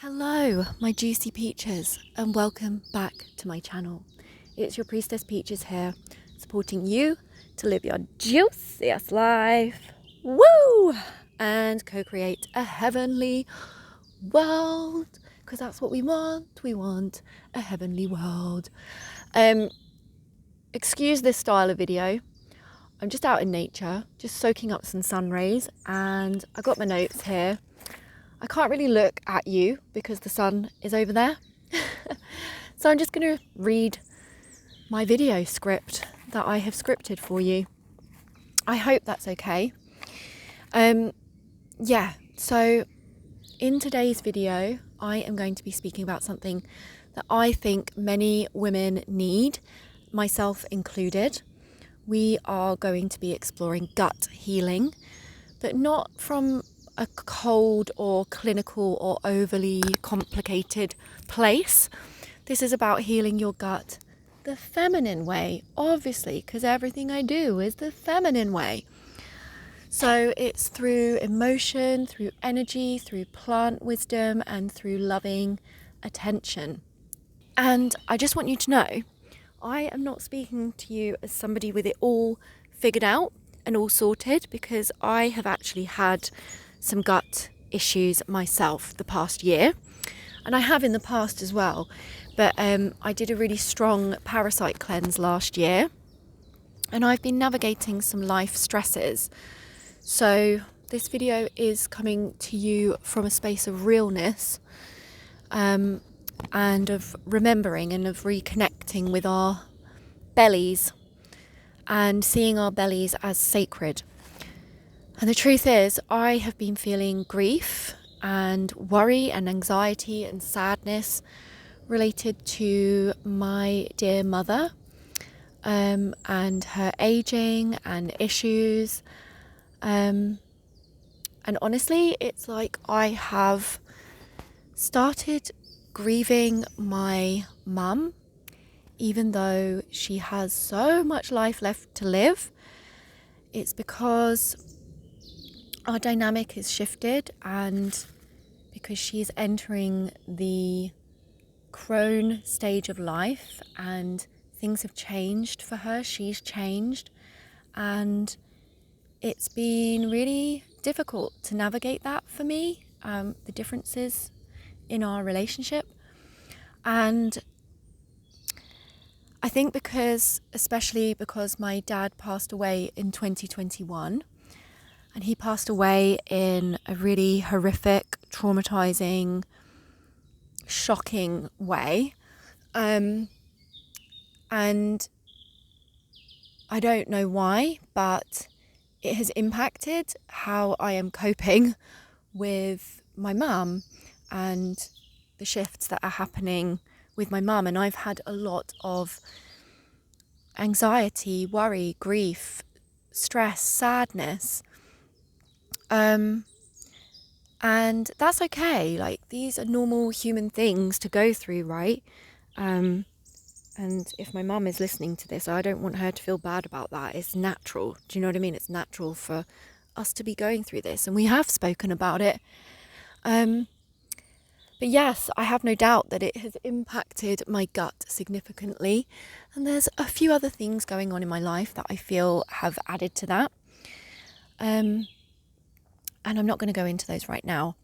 Hello, my juicy peaches, and welcome back to my channel. It's your priestess Peaches here, supporting you to live your juiciest life, woo, and co-create a heavenly world, because that's what we want. We want a heavenly world. Excuse this style of video. I'm just out in nature, just soaking up some sun rays, and I got my notes here. I can't really look at you because the sun is over there. So I'm just going to read my video script that I have scripted for you. I hope that's okay. So in today's video, I am going to be speaking about something that I think many women need, myself included. We are going to be exploring gut healing, but not from a cold or clinical or overly complicated place. This is about healing your gut the feminine way, obviously, because everything I do is the feminine way. So it's through emotion, through energy, through plant wisdom, and through loving attention. And I just want you to know, I am not speaking to you as somebody with it all figured out and all sorted, because I have actually had some gut issues myself the past year, and I have in the past as well, but I did a really strong parasite cleanse last year, and I've been navigating some life stresses. So this video is coming to you from a space of realness, and of remembering and of reconnecting with our bellies and seeing our bellies as sacred. And the truth is, I have been feeling grief and worry and anxiety and sadness related to my dear mother, and her aging and issues. And honestly, it's like I have started grieving my mum, even though she has so much life left to live. It's because our dynamic is shifted, and because she's entering the crone stage of life and things have changed for her, she's changed, and it's been really difficult to navigate that for me, the differences in our relationship. And I think especially because my dad passed away in 2021, and he passed away in a really horrific, traumatizing, shocking way. And I don't know why, but it has impacted how I am coping with my mum and the shifts that are happening with my mum. And I've had a lot of anxiety, worry, grief, stress, sadness. And that's okay. Like, these are normal human things to go through, right? And if my mum is listening to this, I don't want her to feel bad about that. It's natural. Do you know what I mean? It's natural for us to be going through this, and we have spoken about it. But yes, I have no doubt that it has impacted my gut significantly. And there's a few other things going on in my life that I feel have added to that. And I'm not going to go into those right now.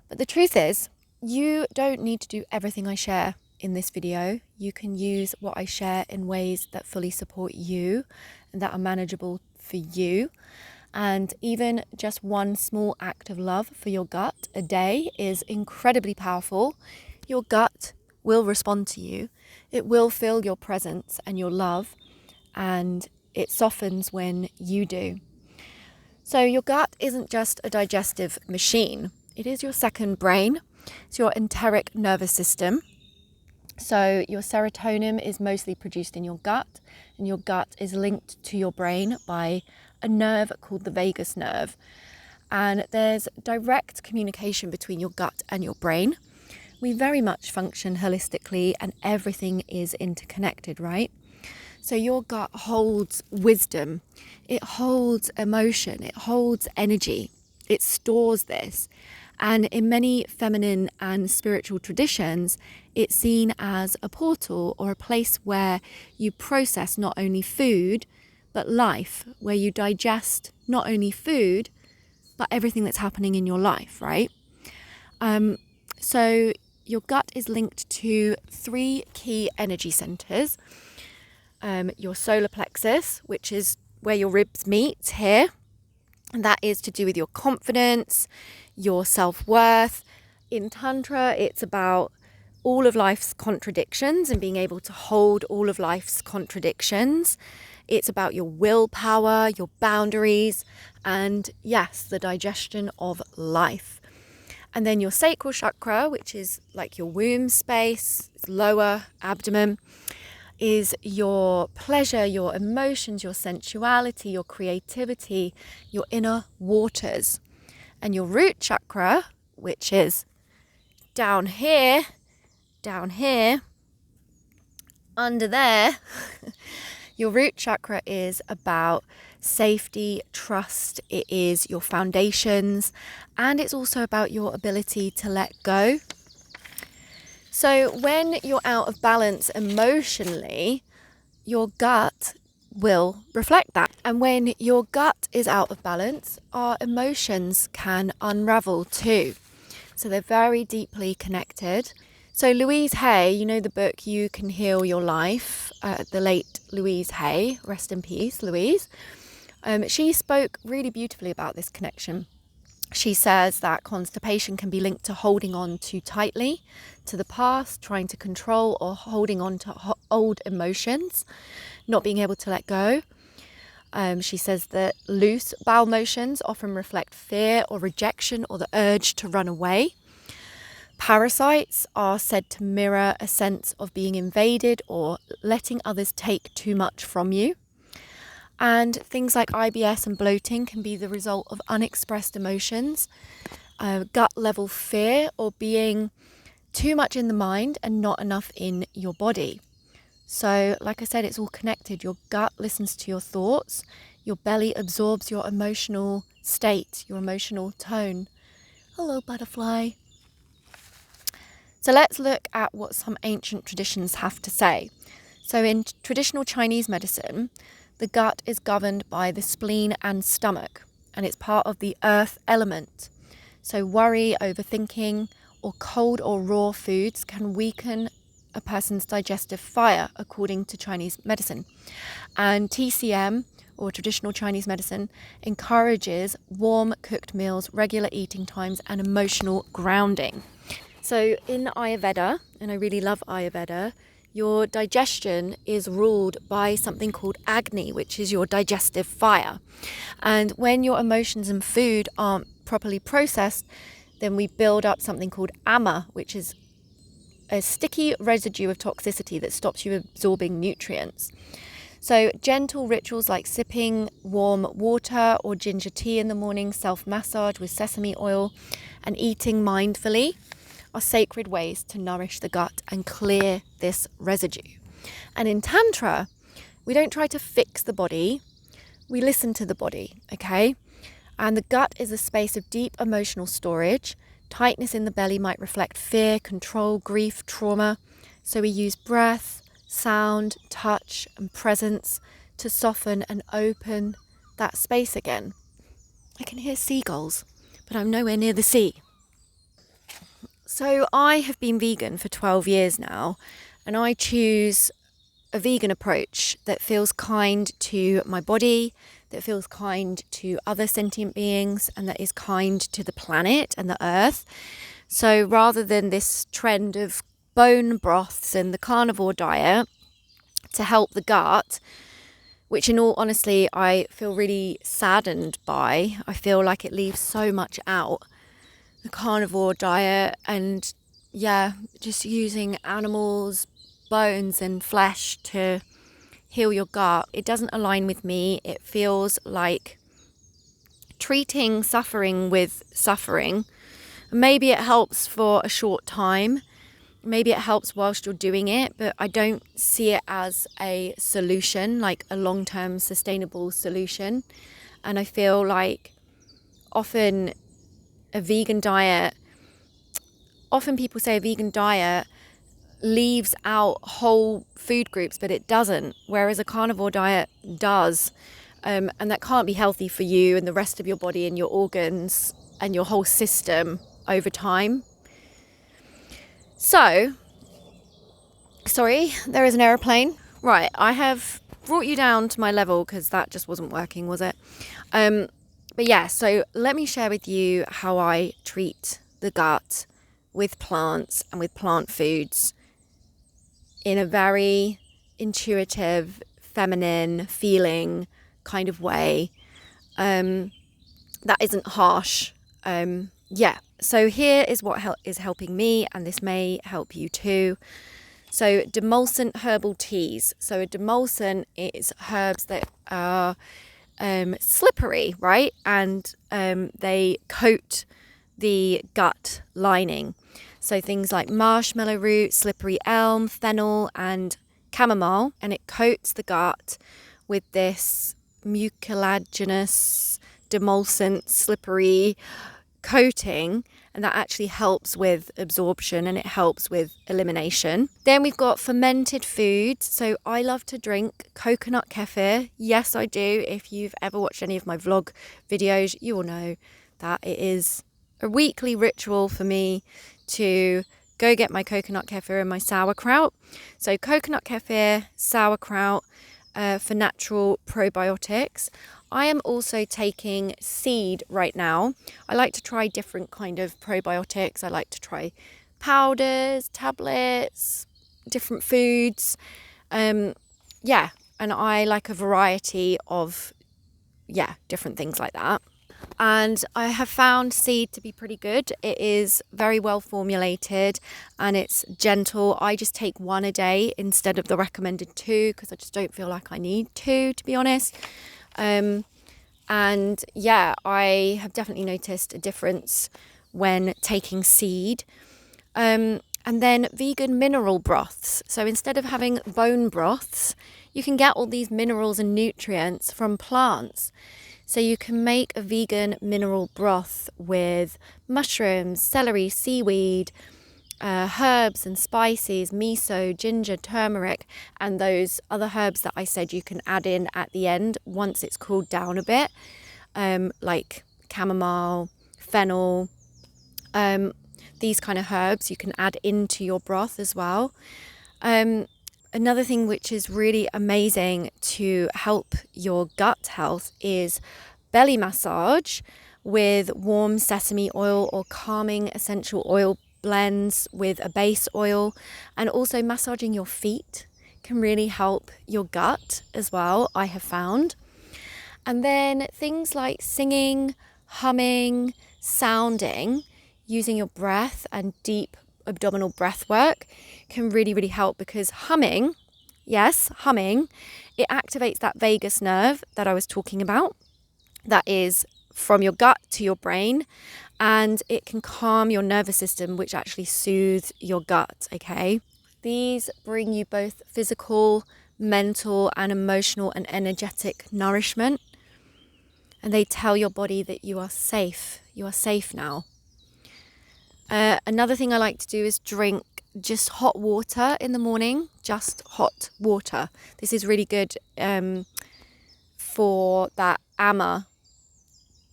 But the truth is, you don't need to do everything I share in this video. You can use what I share in ways that fully support you and that are manageable for you. And even just one small act of love for your gut a day is incredibly powerful. Your gut will respond to you. It will feel your presence and your love, and it softens when you do. So your gut isn't just a digestive machine. It is your second brain. It's your enteric nervous system. So your serotonin is mostly produced in your gut, and your gut is linked to your brain by a nerve called the vagus nerve. And there's direct communication between your gut and your brain. We very much function holistically, and everything is interconnected, right? So your gut holds wisdom, it holds emotion, it holds energy, it stores this. And in many feminine and spiritual traditions, it's seen as a portal or a place where you process not only food, but life, where you digest not only food, but everything that's happening in your life, right? So your gut is linked to 3 key energy centers. Your solar plexus, which is where your ribs meet here. And that is to do with your confidence, your self-worth. In Tantra, it's about all of life's contradictions and being able to hold all of life's contradictions. It's about your willpower, your boundaries, and yes, the digestion of life. And then your sacral chakra, which is like your womb space, lower abdomen, is your pleasure, your emotions, your sensuality, your creativity, your inner waters. And your root chakra, which is down here, under there, your root chakra is about safety, trust. It is your foundations, and it's also about your ability to let go. So when you're out of balance emotionally, your gut will reflect that. And when your gut is out of balance, our emotions can unravel too. So they're very deeply connected. So Louise Hay, you know the book You Can Heal Your Life, the late Louise Hay, rest in peace, Louise. She spoke really beautifully about this connection. She says that constipation can be linked to holding on too tightly to the past, trying to control, or holding on to old emotions, not being able to let go. She says that loose bowel motions often reflect fear or rejection or the urge to run away. Parasites are said to mirror a sense of being invaded or letting others take too much from you. And things like IBS and bloating can be the result of unexpressed emotions, gut level fear, or being too much in the mind and not enough in your body. So, like I said, it's all connected. Your gut listens to your thoughts, your belly absorbs your emotional state, your emotional tone. Hello, butterfly. So let's look at what some ancient traditions have to say. So in traditional Chinese medicine, the gut is governed by the spleen and stomach, and it's part of the earth element. So worry, overthinking, or cold or raw foods can weaken a person's digestive fire, according to Chinese medicine. And TCM, or traditional Chinese medicine, encourages warm cooked meals, regular eating times, and emotional grounding. So in Ayurveda, and I really love Ayurveda, your digestion is ruled by something called Agni, which is your digestive fire. And when your emotions and food aren't properly processed, then we build up something called Ama, which is a sticky residue of toxicity that stops you absorbing nutrients. So gentle rituals like sipping warm water or ginger tea in the morning, self-massage with sesame oil, and eating mindfully are sacred ways to nourish the gut and clear this residue. And in Tantra, we don't try to fix the body, we listen to the body, okay? And the gut is a space of deep emotional storage. Tightness in the belly might reflect fear, control, grief, trauma. So we use breath, sound, touch, and presence to soften and open that space again. I can hear seagulls, but I'm nowhere near the sea. So I have been vegan for 12 years now, and I choose a vegan approach that feels kind to my body, that feels kind to other sentient beings, and that is kind to the planet and the earth. So rather than this trend of bone broths and the carnivore diet to help the gut, which in all honesty I feel really saddened by, I feel like it leaves so much out. The carnivore diet and just using animals' bones and flesh to heal your gut, it doesn't align with me. It feels like treating suffering with suffering. Maybe it helps for a short time, maybe it helps whilst you're doing it, but I don't see it as a solution, like a long-term sustainable solution. And I feel like often a vegan diet, often people say a vegan diet leaves out whole food groups, but it doesn't, whereas a carnivore diet does. And that can't be healthy for you and the rest of your body and your organs and your whole system over time. So, sorry, there is an aeroplane. Right, I have brought you down to my level because that just wasn't working, was it? But yeah, so let me share with you how I treat the gut with plants and with plant foods in a very intuitive, feminine feeling kind of way that isn't harsh. So here is what is helping me, and this may help you too. So demulcent herbal teas. So a demulcent is herbs that are slippery, right? And they coat the gut lining. So things like marshmallow root, slippery elm, fennel, and chamomile. And it coats the gut with this mucilaginous, demulcent, slippery coating, and that actually helps with absorption and it helps with elimination. Then we've got fermented foods. So I love to drink coconut kefir. Yes, I do. If you've ever watched any of my vlog videos, you will know that it is a weekly ritual for me to go get my coconut kefir and my sauerkraut. So coconut kefir, sauerkraut for natural probiotics. I am also taking seed right now. I like to try different kind of probiotics. I like to try powders, tablets, different foods. And I like a variety of, different things like that. And I have found seed to be pretty good. It is very well formulated and it's gentle. I just take one a day instead of the recommended 2 because I just don't feel like I need 2, to be honest. I have definitely noticed a difference when taking seed. And then vegan mineral broths. So instead of having bone broths, you can get all these minerals and nutrients from plants. So you can make a vegan mineral broth with mushrooms, celery, seaweed, herbs and spices, miso, ginger, turmeric, and those other herbs that I said you can add in at the end once it's cooled down a bit, like chamomile, fennel, these kind of herbs you can add into your broth as well. Another thing which is really amazing to help your gut health is belly massage with warm sesame oil or calming essential oil blends with a base oil, and also massaging your feet can really help your gut as well, I have found. And then things like singing, humming, sounding, using your breath and deep abdominal breath work can really, really help, because humming, it activates that vagus nerve that I was talking about, that is from your gut to your brain, and it can calm your nervous system, which actually soothes your gut, okay? These bring you both physical, mental, and emotional and energetic nourishment, and they tell your body that you are safe. You are safe now. Another thing I like to do is drink just hot water in the morning, just hot water. This is really good for that ama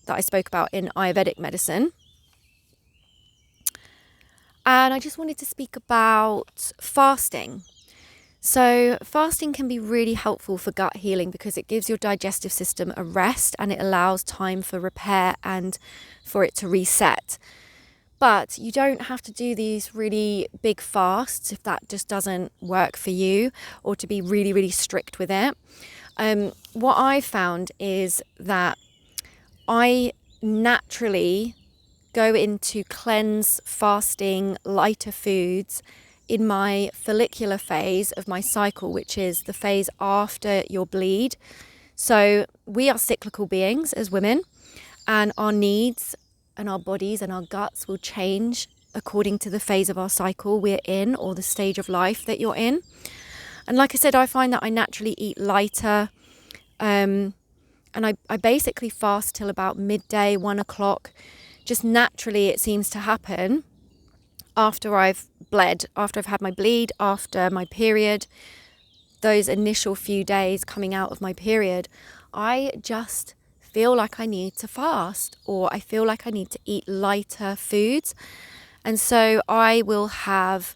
that I spoke about in Ayurvedic medicine. And I just wanted to speak about fasting. So fasting can be really helpful for gut healing because it gives your digestive system a rest and it allows time for repair and for it to reset. But you don't have to do these really big fasts if that just doesn't work for you, or to be really, really strict with it. What I found is that I naturally go into cleanse, fasting, lighter foods in my follicular phase of my cycle, which is the phase after your bleed. So we are cyclical beings as women, and our needs and our bodies and our guts will change according to the phase of our cycle we're in, or the stage of life that you're in. And like I said, I find that I naturally eat lighter, and I basically fast till about midday, 1 o'clock, just naturally it seems to happen after I've bled, after I've had my bleed, after my period, those initial few days coming out of my period, I just feel like I need to fast, or I feel like I need to eat lighter foods. And so I will have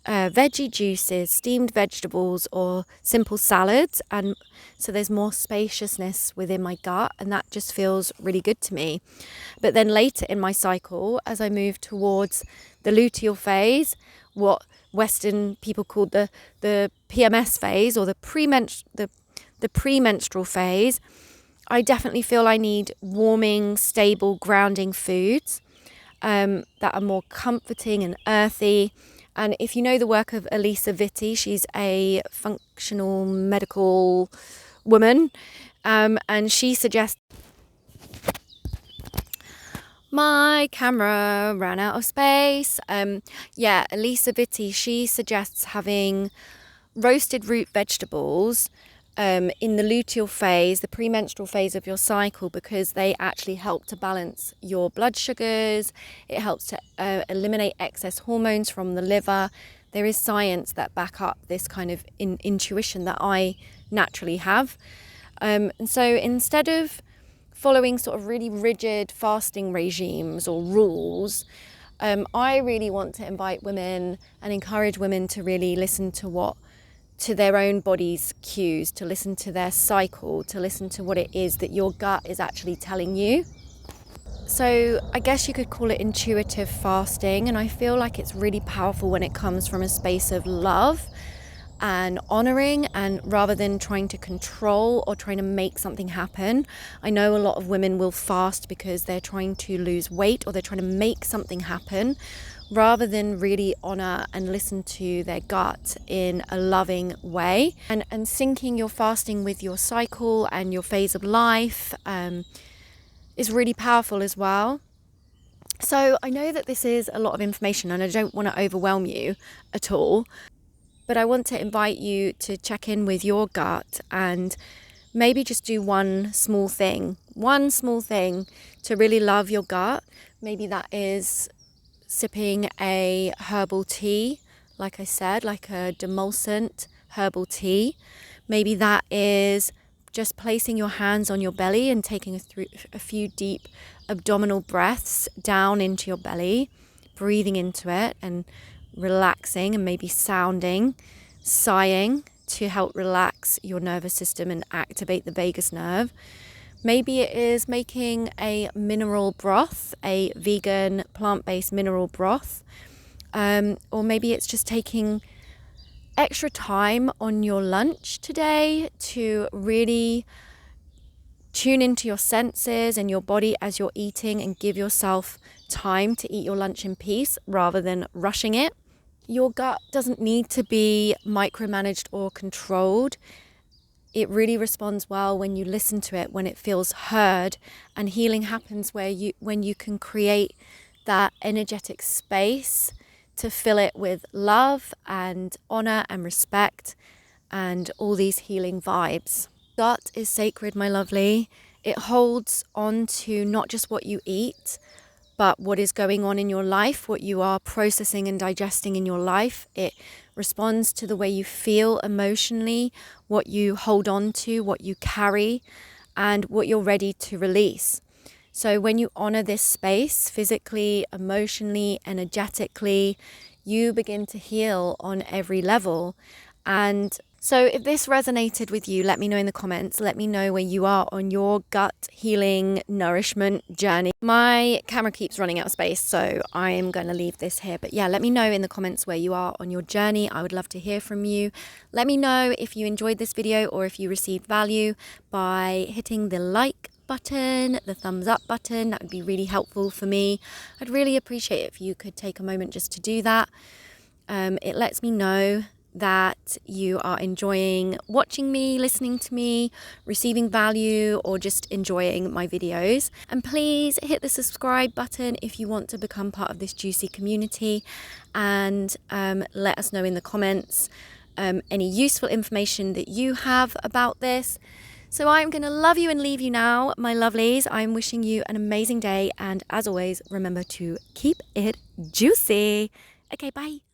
veggie juices, steamed vegetables, or simple salads, and so there's more spaciousness within my gut, and that just feels really good to me. But then later in my cycle, as I move towards the luteal phase, what Western people call the PMS phase, or the premenstrual phase, I definitely feel I need warming, stable, grounding foods that are more comforting and earthy. And if you know the work of Elisa Vitti, she's a functional medical woman, and she suggests... My camera ran out of space. Elisa Vitti, she suggests having roasted root vegetables in the luteal phase, the premenstrual phase of your cycle, because they actually help to balance your blood sugars. It helps to eliminate excess hormones from the liver. There is science that back up this kind of intuition that I naturally have. And so instead of following sort of really rigid fasting regimes or rules, I really want to invite women and encourage women to really listen to their own body's cues, to listen to their cycle, to listen to what it is that your gut is actually telling you. So I guess you could call it intuitive fasting, and I feel like it's really powerful when it comes from a space of love and honoring, and rather than trying to control or trying to make something happen. I know a lot of women will fast because they're trying to lose weight or they're trying to make something happen, rather than really honor and listen to their gut in a loving way. And syncing your fasting with your cycle and your phase of life is really powerful as well. So I know that this is a lot of information and I don't want to overwhelm you at all, but I want to invite you to check in with your gut and maybe just do one small thing to really love your gut. Maybe that is sipping a herbal tea, like I said, like a demulcent herbal tea. Maybe that is just placing your hands on your belly and taking a few deep abdominal breaths down into your belly, breathing into it and relaxing, and maybe sighing to help relax your nervous system and activate the vagus nerve. Maybe it is making a mineral broth, a vegan plant-based mineral broth, or maybe it's just taking extra time on your lunch today to really tune into your senses and your body as you're eating, and give yourself time to eat your lunch in peace rather than rushing it. Your gut doesn't need to be micromanaged or controlled. It really responds well when you listen to it, when it feels heard, and healing happens when you can create that energetic space to fill it with love and honor and respect and all these healing vibes. Gut is sacred, my lovely. It holds on to not just what you eat, but what is going on in your life, what you are processing and digesting in your life. It responds to the way you feel emotionally, what you hold on to, what you carry, and what you're ready to release. So when you honor this space, physically, emotionally, energetically, you begin to heal on every level. And so if this resonated with you, let me know in the comments. Let me know where you are on your gut healing nourishment journey. My camera keeps running out of space, so I am going to leave this here. But yeah, let me know in the comments where you are on your journey. I would love to hear from you. Let me know if you enjoyed this video or if you received value by hitting the like button, the thumbs up button. That would be really helpful for me. I'd really appreciate it if you could take a moment just to do that. It lets me know that you are enjoying watching me, listening to me, receiving value, or just enjoying my videos. And please hit the subscribe button if you want to become part of this juicy community, and let us know in the comments any useful information that you have about this. So I'm going to love you and leave you now, my lovelies. I'm wishing you an amazing day. And as always, remember to keep it juicy. Okay, bye.